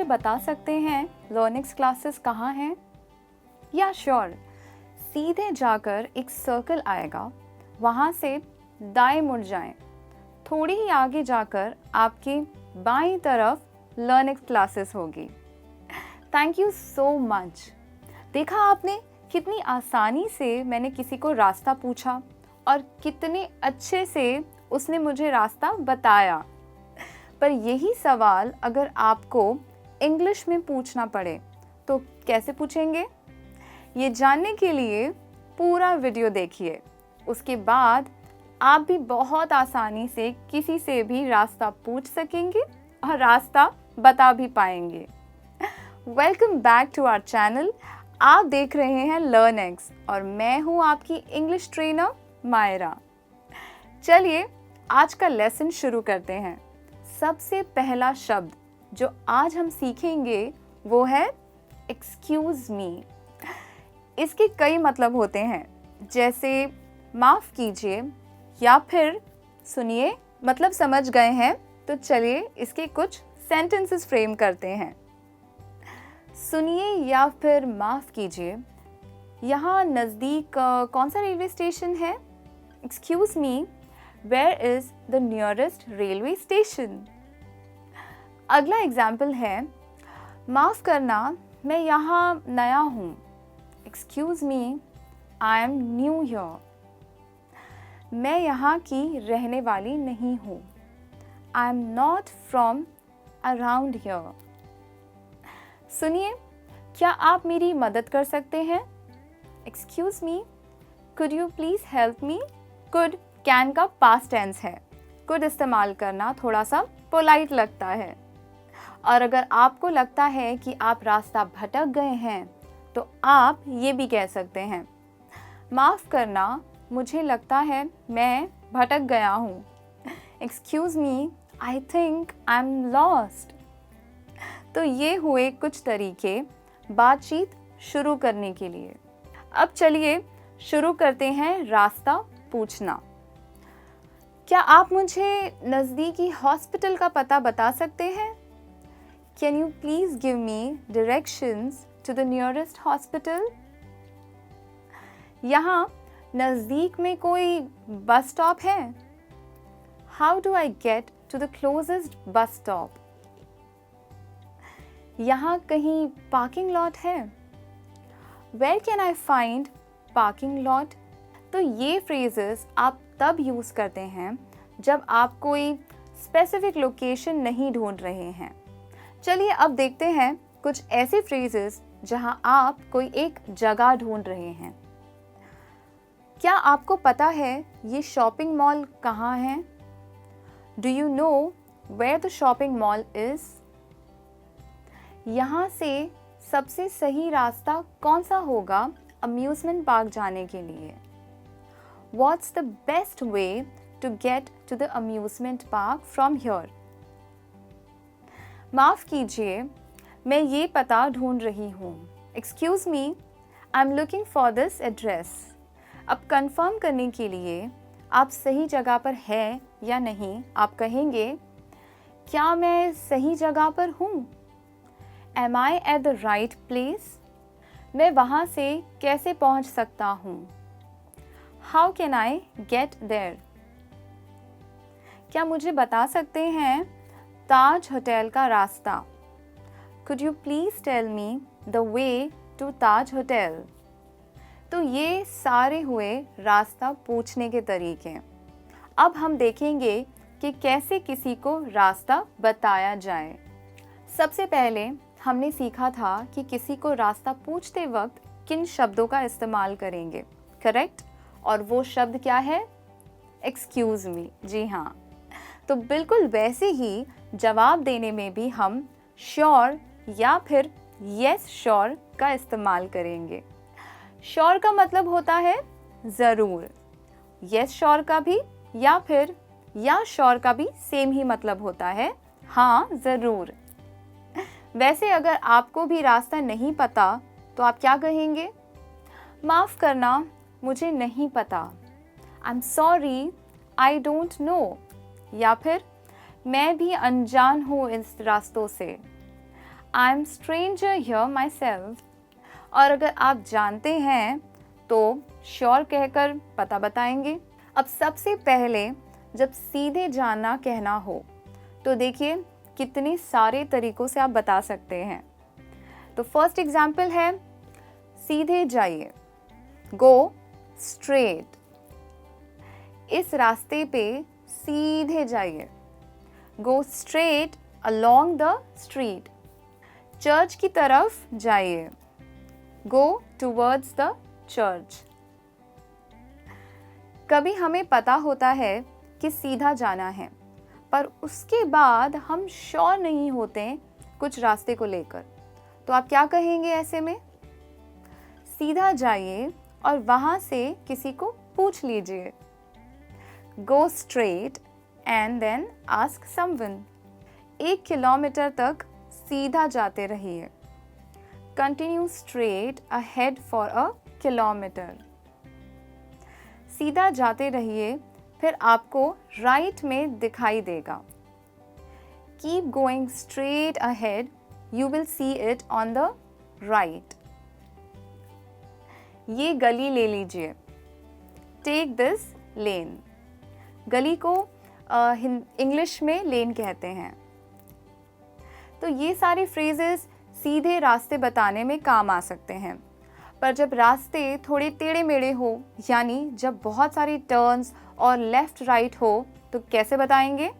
बता सकते हैं लर्निंग्स क्लासेस कहाँ हैं? या श्योर, सीधे जाकर एक सर्कल आएगा, वहाँ से दाएं मुड़ जाएं। थोड़ी ही आगे जाकर आपकी बाईं तरफ लर्निंग्स क्लासेस होगी। Thank you so much. देखा आपने कितनी आसानी से मैंने किसी को रास्ता पूछा और कितने अच्छे से उसने मुझे रास्ता बताया। पर यही सवाल अगर आपको इंग्लिश में पूछना पड़े तो कैसे पूछेंगे? ये जानने के लिए पूरा वीडियो देखिए। उसके बाद आप भी बहुत आसानी से किसी से भी रास्ता पूछ सकेंगे और रास्ता बता भी पाएंगे। Welcome back to our channel. आप देख रहे हैं लर्निंग्स और मैं हूं आपकी इंग्लिश ट्रेनर मायरा। चलिए आज का लेसन शुरू करते हैं। सबसे पहला शब्द जो आज हम सीखेंगे वो है एक्सक्यूज़ मी। इसके कई मतलब होते हैं, जैसे माफ़ कीजिए या फिर सुनिए। मतलब समझ गए हैं तो चलिए इसके कुछ सेंटेंसेस फ्रेम करते हैं। सुनिए या फिर माफ़ कीजिए, यहाँ नज़दीक कौन सा रेलवे स्टेशन है? Excuse me, where is the nearest railway station? अगला एग्जाम्पल है, माफ़ करना, मैं यहाँ नया हूँ। Excuse me, I am new here. मैं यहाँ की रहने वाली नहीं हूँ। I am not from around here. सुनिए, क्या आप मेरी मदद कर सकते हैं? Excuse me, could you please help me? Could can का पास्ट टेंस है। कुड इस्तेमाल करना थोड़ा सा पोलाइट लगता है। और अगर आपको लगता है कि आप रास्ता भटक गए हैं तो आप ये भी कह सकते हैं, माफ़ करना, मुझे लगता है मैं भटक गया हूँ। Excuse me, I think I am lost. तो ये हुए कुछ तरीके बातचीत शुरू करने के लिए। अब चलिए शुरू करते हैं रास्ता पूछना। क्या आप मुझे नज़दीकी हॉस्पिटल का पता बता सकते हैं? Can you please give me directions to the nearest hospital? यहाँ नज़दीक में कोई बस स्टॉप है? How do I get to the closest bus stop? यहाँ कहीं पार्किंग लॉट है? Where can I find parking lot? तो ये फ्रेजेस आप तब यूज़ करते हैं जब आप कोई स्पेसिफिक लोकेशन नहीं ढूंढ रहे हैं। चलिए अब देखते हैं कुछ ऐसे फ्रेजेस जहाँ आप कोई एक जगह ढूंढ रहे हैं। क्या आपको पता है ये शॉपिंग मॉल कहाँ है? Do you know where the shopping mall is? यहाँ से सबसे सही रास्ता कौन सा होगा अम्यूज़मेंट पार्क जाने के लिए? What's the best way to get to the amusement park from here? माफ़ कीजिए, मैं ये पता ढूंढ रही हूँ। Excuse me, I'm looking for this address. अब कंफर्म करने के लिए आप सही जगह पर हैं या नहीं, आप कहेंगे, क्या मैं सही जगह पर हूँ? Am I at the right place? मैं वहाँ से कैसे पहुँच सकता हूँ? How can I get there? क्या मुझे बता सकते हैं ताज होटल का रास्ता? Could you please tell me the way to Taj hotel? तो ये सारे हुए रास्ता पूछने के तरीके। अब हम देखेंगे कि कैसे किसी को रास्ता बताया जाए। सबसे पहले हमने सीखा था कि किसी को रास्ता पूछते वक्त किन शब्दों का इस्तेमाल करेंगे, करेक्ट? और वो शब्द क्या है? एक्सक्यूज़ मी। जी हाँ, तो बिल्कुल वैसे ही जवाब देने में भी हम श्योर या फिर यस श्योर का इस्तेमाल करेंगे। श्योर का मतलब होता है ज़रूर, यस श्योर का भी या फिर या श्योर का भी सेम ही मतलब होता है, हाँ ज़रूर। वैसे अगर आपको भी रास्ता नहीं पता तो आप क्या कहेंगे? माफ़ करना, मुझे नहीं पता। I am sorry, I don't know. या फिर मैं भी अनजान हूँ इस रास्तों से। I am stranger here my self. और अगर आप जानते हैं तो श्योर कहकर पता बताएंगे। अब सबसे पहले जब सीधे जाना कहना हो तो देखिए कितने सारे तरीकों से आप बता सकते हैं। तो फर्स्ट एग्जाम्पल है सीधे जाइए, गो स्ट्रेट। इस रास्ते पे सीधे जाइए, go straight along the street. Church की तरफ जाइए, गो टुवर्ड्स द चर्च। कभी हमें पता होता है कि सीधा जाना है, पर उसके बाद हम श्योर नहीं होते कुछ रास्ते को लेकर, तो आप क्या कहेंगे ऐसे में? सीधा जाइए और वहां से किसी को पूछ लीजिए। Go straight and then ask someone. 1 kilometre तक सीधा जाते रहिए। Continue straight ahead for a kilometre. सीधा जाते रहिए, फिर आपको राइट में दिखाई देगा। Keep going straight ahead, you will see it on the right. ये गली ले लीजिए, टेक दिस लेन। गली को इंग्लिश में लेन कहते हैं। तो ये सारे फ्रेजेस सीधे रास्ते बताने में काम आ सकते हैं, पर जब रास्ते थोड़े टेढ़े मेढ़े हो, यानी जब बहुत सारी टर्न्स और लेफ्ट राइट हो, तो कैसे बताएंगे?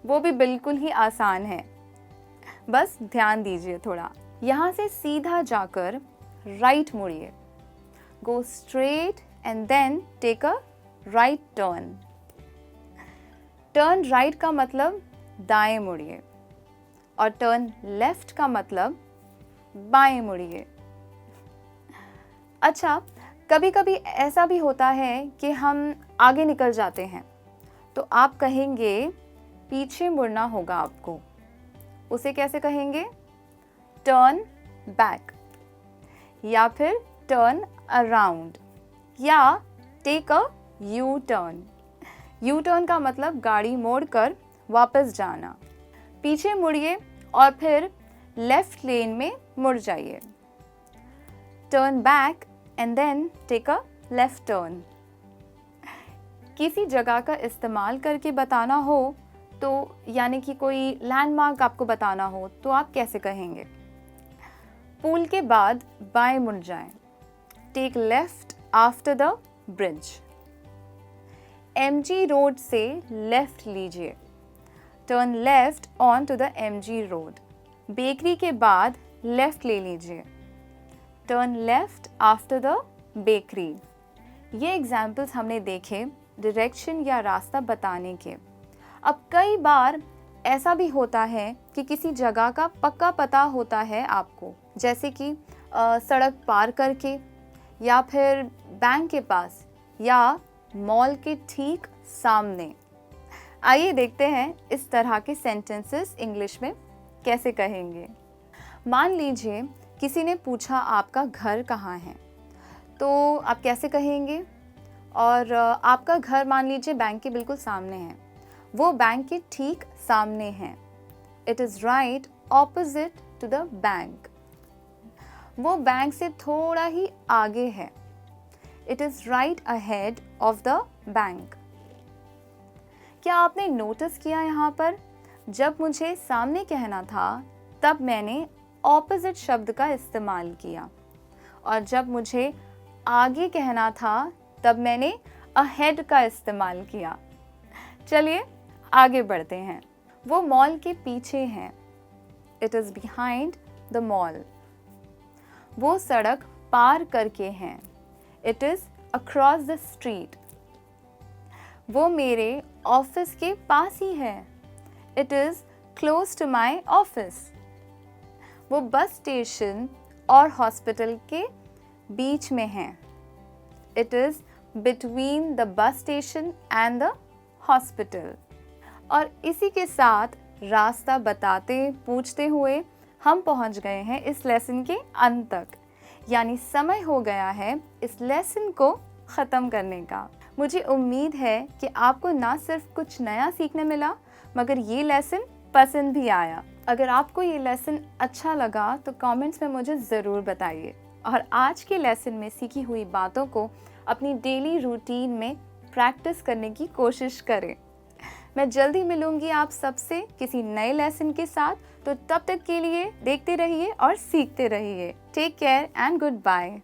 वो भी बिल्कुल ही आसान है, बस ध्यान दीजिए थोड़ा। यहाँ से सीधा जाकर राइट मुड़िए, go straight and then take a right turn. Turn right का मतलब दाएं मुड़िए और टर्न लेफ्ट का मतलब बाएं मुड़िए। अच्छा, कभी कभी ऐसा भी होता है कि हम आगे निकल जाते हैं, तो आप कहेंगे पीछे मुड़ना होगा आपको। उसे कैसे कहेंगे? टर्न बैक, या फिर टर्न अराउंड, या take a U turn. U turn का मतलब गाड़ी मोड़कर वापस जाना। पीछे मुड़िए और फिर लेफ्ट लेन में मुड़ जाइए। Turn back and then take a left turn. किसी जगह का इस्तेमाल करके बताना हो तो, यानी कि कोई लैंडमार्क आपको बताना हो, तो आप कैसे कहेंगे? पुल के बाद बाएं मुड़ जाएं, take left after the bridge. MG road से लेफ्ट लीजिए, turn left on to the MG road. Bakery के बाद लेफ्ट ले लीजिए, turn left after the bakery. ये एग्जाम्पल्स हमने देखे डायरेक्शन या रास्ता बताने के। अब कई बार ऐसा भी होता है कि किसी जगह का पक्का पता होता है आपको, जैसे कि सड़क पार करके, या फिर बैंक के पास, या मॉल के ठीक सामने। आइए देखते हैं इस तरह के सेंटेंसेस इंग्लिश में कैसे कहेंगे। मान लीजिए किसी ने पूछा आपका घर कहाँ है, तो आप कैसे कहेंगे? और आपका घर मान लीजिए बैंक के बिल्कुल सामने है, वो बैंक के ठीक सामने है। It is right opposite to the bank. वो बैंक से थोड़ा ही आगे है। It is right ahead of the bank. क्या आपने नोटिस किया यहाँ पर, जब मुझे सामने कहना था तब मैंने ऑपोजिट शब्द का इस्तेमाल किया, और जब मुझे आगे कहना था तब मैंने अहेड का इस्तेमाल किया। चलिए आगे बढ़ते हैं। वो मॉल के पीछे हैं। It is behind the mall. वो सड़क पार करके हैं। It is across the street. वो मेरे ऑफिस के पास ही है। It is close to my office. वो बस स्टेशन और हॉस्पिटल के बीच में है। It is between the bus station and the hospital. और इसी के साथ रास्ता बताते पूछते हुए हम पहुंच गए हैं इस लेसन के अंत तक, यानी समय हो गया है इस लेसन को ख़त्म करने का। मुझे उम्मीद है कि आपको ना सिर्फ कुछ नया सीखने मिला, मगर ये लेसन पसंद भी आया। अगर आपको ये लेसन अच्छा लगा तो कमेंट्स में मुझे ज़रूर बताइए और आज के लेसन में सीखी हुई बातों को अपनी डेली रूटीन में प्रैक्टिस करने की कोशिश करें। मैं जल्दी मिलूंगी आप सबसे किसी नए लेसन के साथ, तो तब तक के लिए देखते रहिए और सीखते रहिए। Take care and good bye.